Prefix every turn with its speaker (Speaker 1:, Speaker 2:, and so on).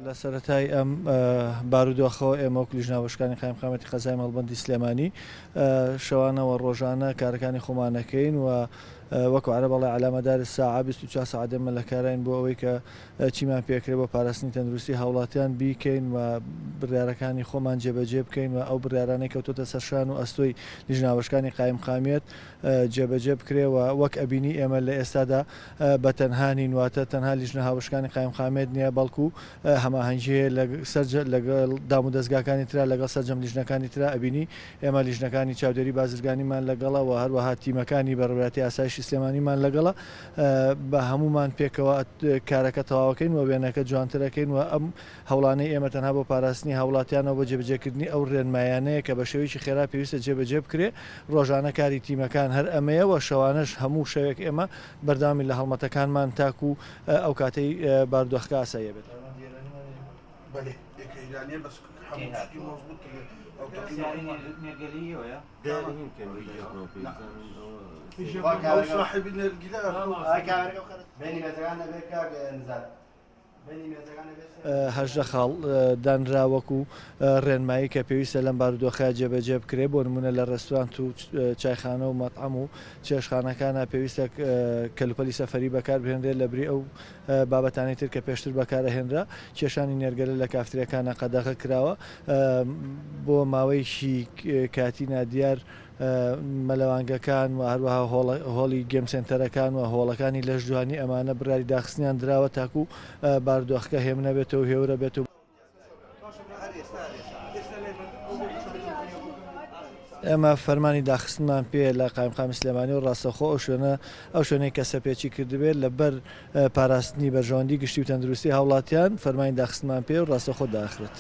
Speaker 1: لە سەرەتای ئەم بارودۆخەوە ئێمە وەک لیژناوەشکانی قایمقامەتی قەزای مەڵبەندی سلێمانی شەوانەوە ڕۆژانە کارەکانی خۆمانەکەین و وەکو عەرە بەڵێ علامەداری ساعە 24 ساعت ئێمە لە کارین بۆ ئەوەی کە چیمان پێکرێت بۆ پاراستنی تەندروستی هاوڵاتیان بیکەین و بڕیارەکانی خۆمان جێبەجێ بکەین و ئەو بڕیارانەی کەوتۆتە سەرشان و ئەستۆی لیژناوەشکانی قایمقامیەت جێبەجێ بکرێەوە وەک ئەبینی ئێمە لە ئێستادا بە تەنهانی نواتە تەنها لیژنە هاوشکانی قایمقامێت نییە بەڵکو هەماهەنگیەیە لەگەڵ دام و دەستگاکانی ترا لەگەڵ سەرجەم لیژنەکانی ترا ئەبینی ئێمە لیژنەکانی چاودێری بازرگانیمان لەگەڵەوە هەروەها تیمەکانی بەڕێوەتی ئاسایشی سلێمانیمان لەگەڵە بە هەمومان پێکەوە کارەکە تەواوەکەین و وێنەکە جوانترەکەین و ئەم هەوڵانەی ئێمە تەنها بۆ پاراستنی هاوڵاتیانەوە بۆ جێبەجێکردنی ئەو ڕێنمایانەیە کە بە شێوەیەکی خێرا پێویستە جێبەجێ بکرێ ڕۆژانە کاری تیمەکان هەر ئەمەیەوە شەوانەش هەموو شەوێک ئێمە بەردامی لە هەڵمەتەکانمان تاکو ئەو کاتەی بارودۆخەکە ئاساییە بێت.
Speaker 2: صاحب النرجلة
Speaker 1: هەژدە خاڵ دانرا وەکو ڕێنمایی کە پێویستە لەم بارودۆخە جێبەجێ بکرێ بۆ نمونە لە ڕێستورانت و چایخانە و مەطعەم و چێشخانەکانە پێویستە کەلوپەلی سەفەری بەکار بهێنرێ لە بری ئەو بابەتانی تر کە پێشتر بەکارەهێنرا کێشانی نێرگەلە لە کافترەکانە قەدەغە کراوە بۆ ماوەیەکی کاتینا دیار مەلەوانگەکان و هەروەها هۆڵی گەمسێنتەرەکان و هۆڵەکانی لەش جوانی ئەمانە بڕاری داخستنیان دراوە تاکو بارودۆخەکە هێم نەبێتەوە هێورە بێت و ئێمە فەرمانی داخستنمان پێ لە قایمقامی سلێمانی و ڕاستەخۆ ئەو شوێنەی کە سەپێکی کردبێت لەبەر پاراستنی بەرژەوەندی گشتی و تەندروستی هاوڵاتیان فەرمانی داخستنمان پێ و ڕاستەخۆ داخرێت.